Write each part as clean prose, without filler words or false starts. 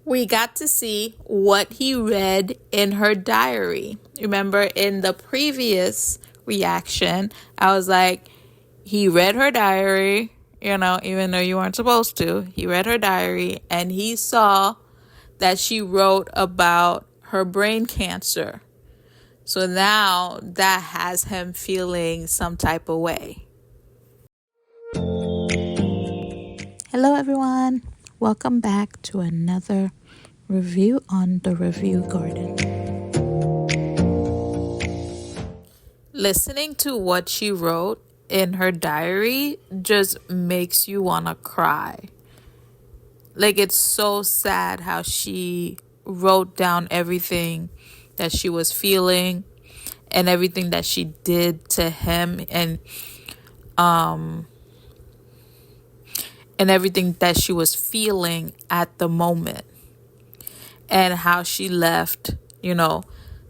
we got to see what he read in her diary. Remember, in the previous reaction, I was like, he read her diary, even though you weren't supposed to. He read her diary and he saw that she wrote about her brain cancer. So now that has him feeling some type of way. Hello, everyone. Welcome back to another review on the Review Garden. Listening to what she wrote in her diary just makes you want to cry. Like, it's so sad how she wrote down everything that she was feeling and everything that she did to him and everything that she was feeling at the moment, and how she left,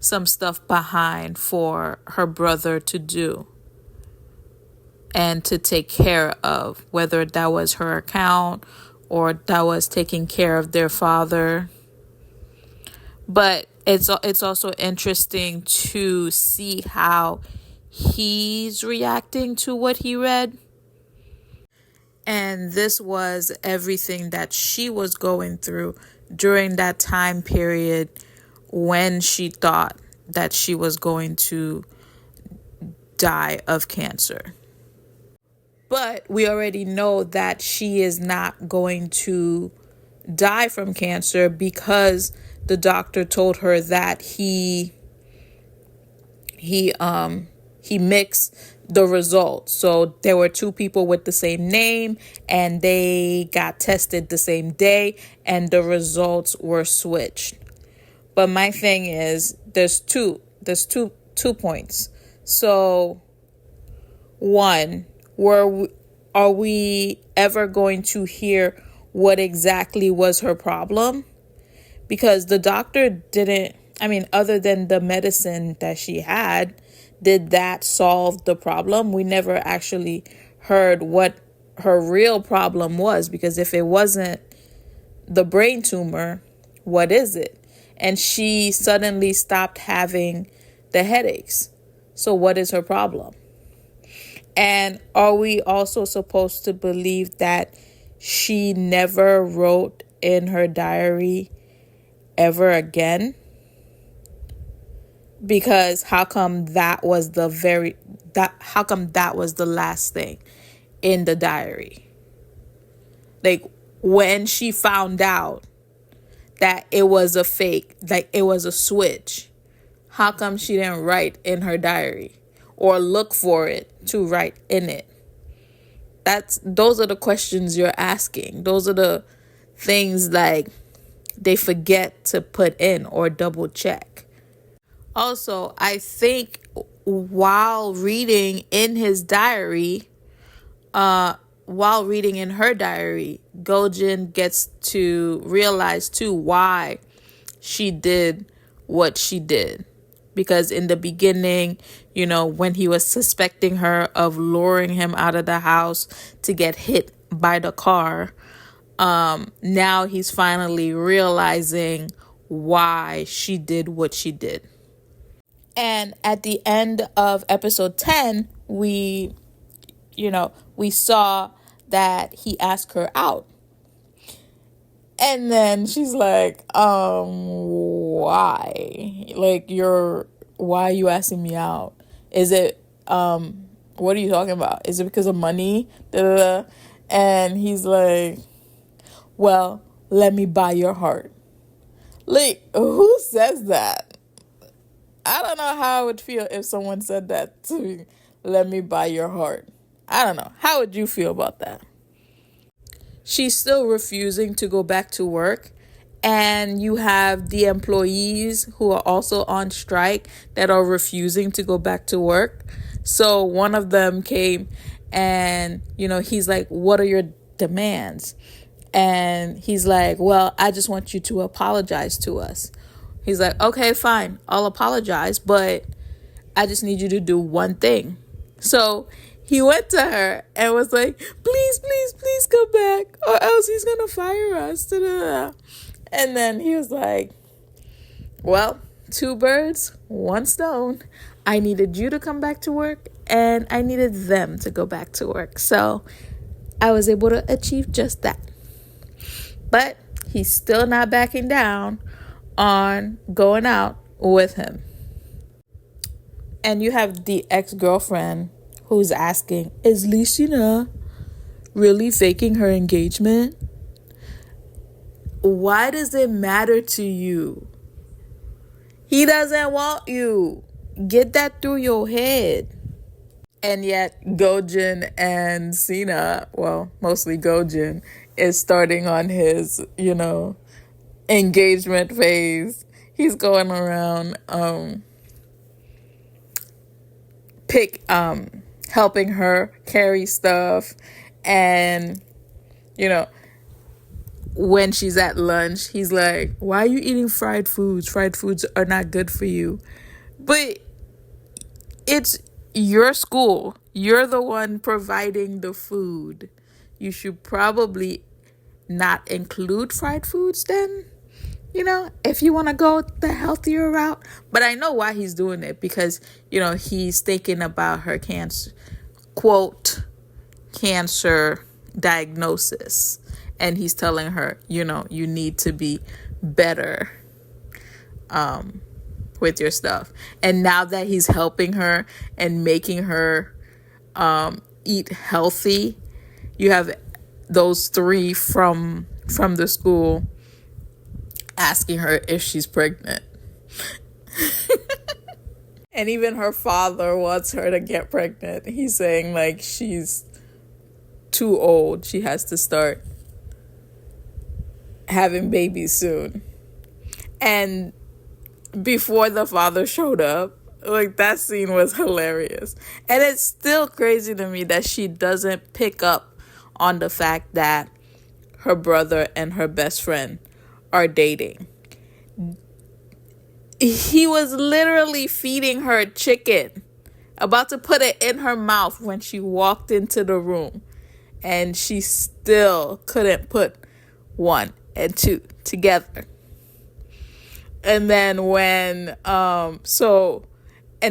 some stuff behind for her brother to do and to take care of, whether that was her account or that was taking care of their father. But it's also interesting to see how he's reacting to what he read. And this was everything that she was going through during that time period when she thought that she was going to die of cancer. But we already know that she is not going to die from cancer because the doctor told her that he mixed the results. So there were two people with the same name and they got tested the same day and the results were switched. But my thing is, there's two points. So one, are we ever going to hear what exactly was her problem? Because the doctor didn't, other than the medicine that she had, did that solve the problem? We never actually heard what her real problem was, because if it wasn't the brain tumor, what is it? And she suddenly stopped having the headaches. So what is her problem? And are we also supposed to believe that she never wrote in her diary ever again? Because how come that was the last thing in the diary? Like, when she found out that it was a fake, like it was a switch, how come she didn't write in her diary or look for it to write in it? Those are the questions you're asking. Those are the things like they forget to put in or double check. Also, I think while reading in her diary, Gojin gets to realize too why she did what she did. Because in the beginning, when he was suspecting her of luring him out of the house to get hit by the car, now he's finally realizing why she did what she did. And at the end of episode 10, we saw that he asked her out. And then she's like, why? Like, why are you asking me out? Is it, what are you talking about? Is it because of money? Da-da-da. And he's like, well, let me buy your heart. Like, who says that? I don't know how I would feel if someone said that to me. Let me buy your heart. I don't know. How would you feel about that? She's still refusing to go back to work. And you have the employees who are also on strike that are refusing to go back to work. So one of them came and, he's like, what are your demands? And he's like, well, I just want you to apologize to us. He's like, okay, fine, I'll apologize, but I just need you to do one thing. So he went to her and was like, please, please, please come back, or else he's going to fire us. Da-da-da. And then he was like, well, two birds, one stone. I needed you to come back to work, and I needed them to go back to work. So I was able to achieve just that. But he's still not backing down on going out with him. And you have the ex-girlfriend who's asking, is Lucina really faking her engagement? Why does it matter to you? He doesn't want you. Get that through your head. And yet Gojin and Cena, well, mostly Gojin, is starting on his, engagement phase. He's going around helping her carry stuff, and when she's at lunch, he's like, why are you eating fried foods? Fried foods are not good for you. But it's your school. You're the one providing the food. You should probably not include fried foods then, if you want to go the healthier route. But I know why he's doing it, because, he's thinking about her cancer, quote, cancer diagnosis. And he's telling her, you need to be better with your stuff. And now that he's helping her and making her eat healthy, you have those three from the school asking her if she's pregnant. And even her father wants her to get pregnant. He's saying, like, she's too old. She has to start having babies soon. And before the father showed up, like, that scene was hilarious. And it's still crazy to me that she doesn't pick up on the fact that her brother and her best friend are dating. He was literally feeding her chicken, about to put it in her mouth when she walked into the room, and she still couldn't put one and two together. And then and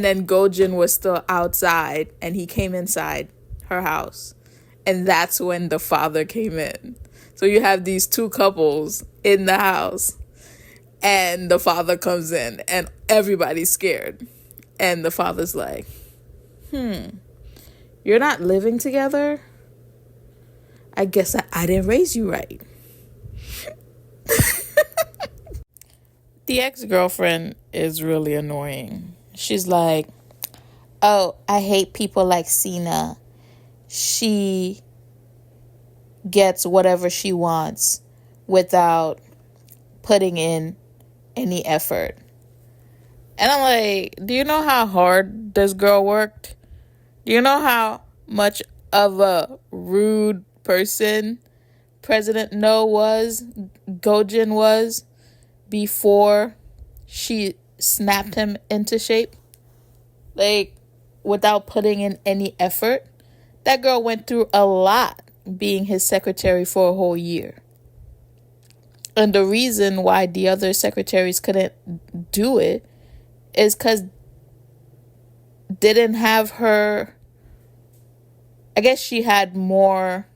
then Gojin was still outside, and he came inside her house, and that's when the father came in. So you have these two couples in the house, and the father comes in, and everybody's scared. And the father's like, you're not living together? I guess I didn't raise you right. The ex-girlfriend is really annoying. She's like, oh, I hate people like Cena. She gets whatever she wants without putting in any effort. And I'm like, do you know how hard this girl worked? Do you know how much of a rude person President Gojin was, before she snapped him into shape? Like, without putting in any effort? That girl went through a lot being his secretary for a whole year. And the reason why the other secretaries couldn't do it is because didn't have her. I guess she had more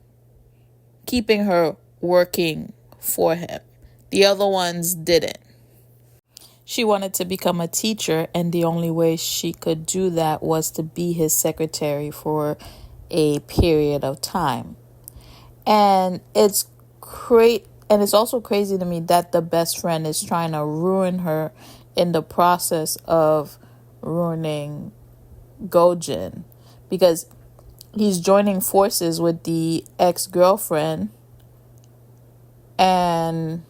keeping her working for him. The other ones didn't. She wanted to become a teacher, and the only way she could do that was to be his secretary for a period of time. And it's great. And it's also crazy to me that the best friend is trying to ruin her in the process of ruining Gojin, because he's joining forces with the ex-girlfriend, and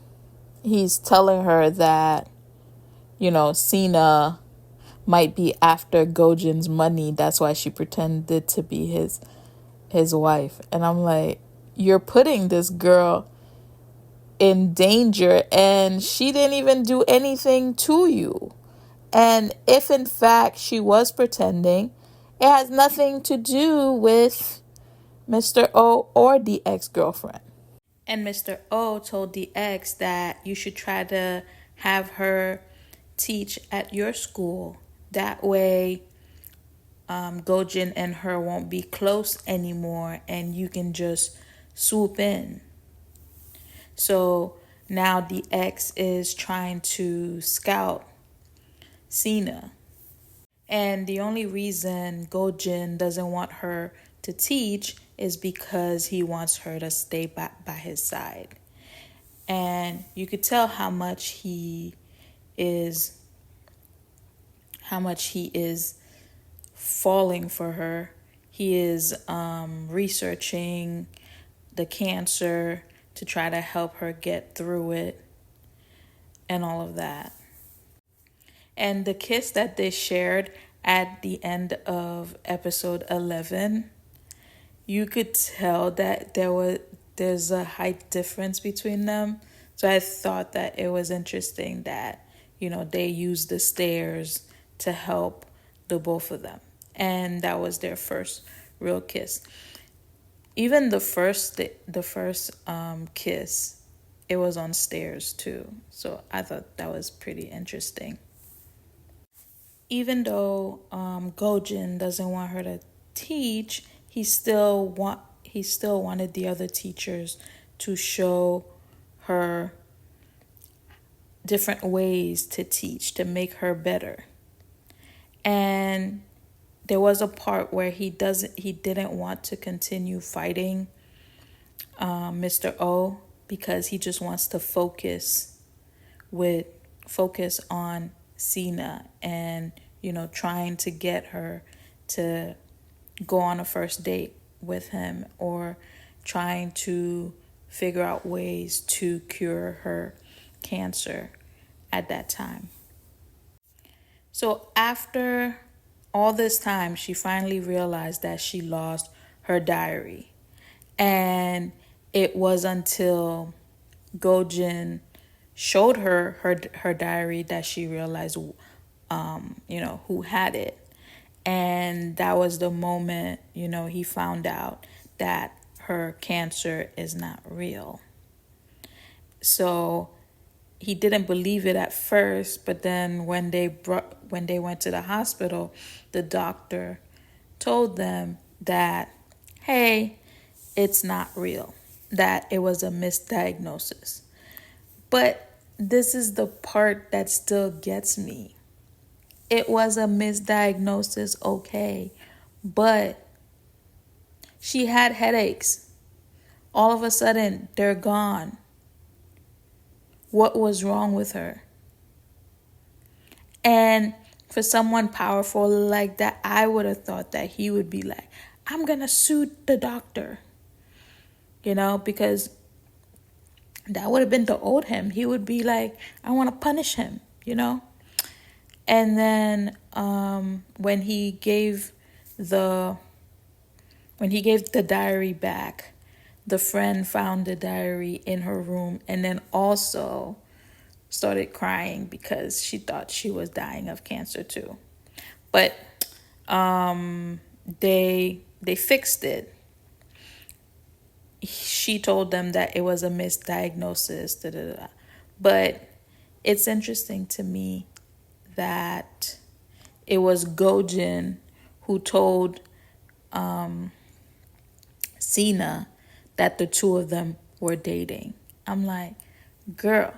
he's telling her that, Cena might be after Gojin's money. That's why she pretended to be his wife. And I'm like, you're putting this girl in danger, and she didn't even do anything to you. And if in fact she was pretending, it has nothing to do with Mr. O or the ex-girlfriend. And Mr. O told the ex that you should try to have her teach at your school. That way, Gojin and her won't be close anymore and you can just swoop in. So now the ex is trying to scout Sina. And the only reason Gojin doesn't want her to teach is because he wants her to stay by his side. And you could tell is how much he is falling for her. He is researching the cancer to try to help her get through it and all of that. And the kiss that they shared at the end of episode 11, you could tell that there's a height difference between them. So I thought that it was interesting that, they used the stairs to help the both of them. And that was their first real kiss. Even the first kiss, it was on stairs too. So I thought that was pretty interesting. Even though Gojin doesn't want her to teach, he still wanted the other teachers to show her different ways to teach to make her better. And there was a part where he didn't want to continue fighting Mr. O because he just wants to focus on Sina and trying to get her to go on a first date with him or trying to figure out ways to cure her cancer at that time. So after all this time, she finally realized that she lost her diary. And it was until Gojin showed her diary that she realized, who had it. And that was the moment, he found out that her cancer is not real. So he didn't believe it at first, but then when they went to the hospital, the doctor told them that, hey, it's not real, that it was a misdiagnosis. But this is the part that still gets me. It was a misdiagnosis, okay, but she had headaches. All of a sudden, they're gone. What was wrong with her? And for someone powerful like that, I would have thought that he would be like, I'm going to sue the doctor. Because that would have been to old him. He would be like, I want to punish him, And then when he gave the diary back, the friend found the diary in her room and then also started crying because she thought she was dying of cancer too. But they fixed it. She told them that it was a misdiagnosis. Da, da, da. But it's interesting to me that it was Gojin who told Sina that the two of them were dating. I'm like, girl,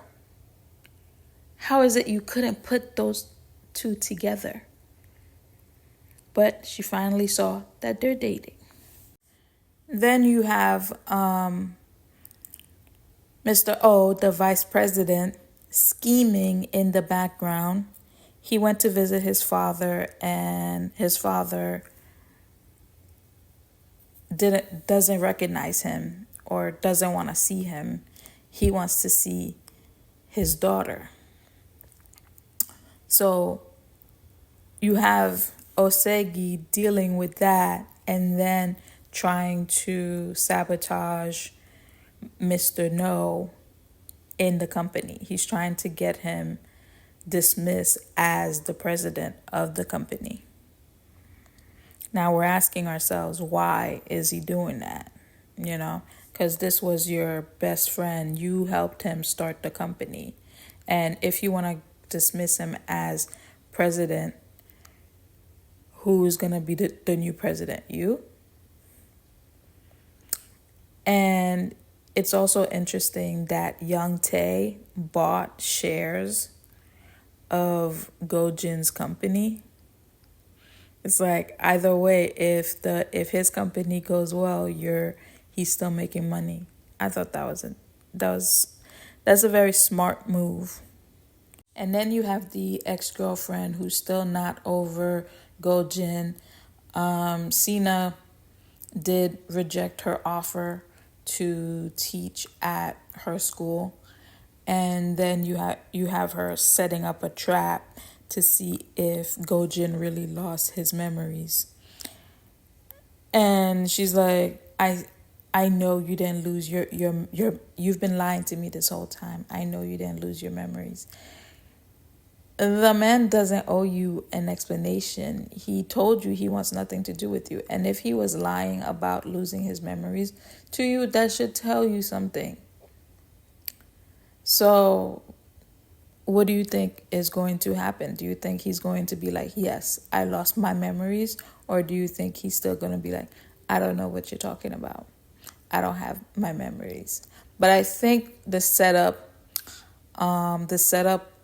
how is it you couldn't put those two together? But she finally saw that they're dating. Then you have Mr. O, the vice president, scheming in the background. He went to visit his father, and his father doesn't recognize him or doesn't want to see him. He wants to see his daughter. So you have Osegi dealing with that and then trying to sabotage Mr. No in the company. He's trying to get him dismissed as the president of the company. Now we're asking ourselves, why is he doing that? Because because this was your best friend. You helped him start the company. And if you want to dismiss him as president, who's going to be the new president? You? And it's also interesting that Young Tae bought shares of Go-jin's company. It's like either way, if his company goes well, he's still making money. I thought that's a very smart move. And then you have the ex-girlfriend who's still not over Go-jin. Cena did reject her offer to teach at her school, and then you have her setting up a trap to see if Go-jin really lost his memories. And she's like, I know you didn't lose your you've been lying to me this whole time. I know you didn't lose your memories. The man doesn't owe you an explanation. He told you he wants nothing to do with you. And if he was lying about losing his memories to you, that should tell you something. So what do you think is going to happen? Do you think he's going to be like, yes, I lost my memories? Or do you think he's still going to be like, I don't know what you're talking about. I don't have my memories. But I think the setup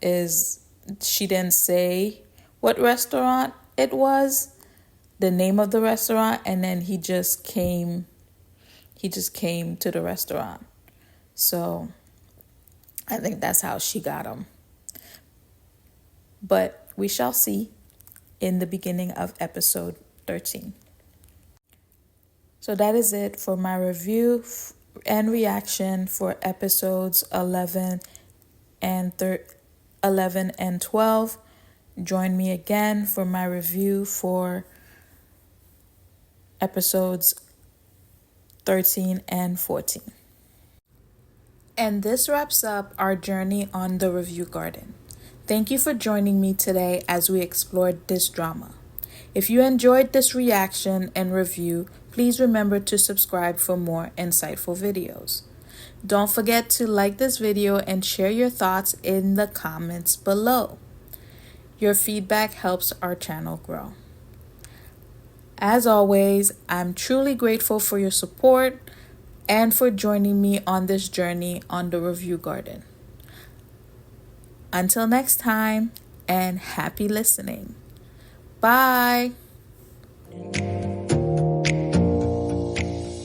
is, she didn't say what restaurant it was, the name of the restaurant, and then he just came to the restaurant. So I think that's how she got him. But we shall see in the beginning of episode 13. So that is it for my review and reaction for episodes 11 and 12. Join me again for my review for episodes 13 and 14. And this wraps up our journey on the Review Garden. Thank you for joining me today as we explored this drama. If you enjoyed this reaction and review, please remember to subscribe for more insightful videos. Don't forget to like this video and share your thoughts in the comments below. Your feedback helps our channel grow. As always, I'm truly grateful for your support and for joining me on this journey on the Review Garden. Until next time, and happy listening. Bye.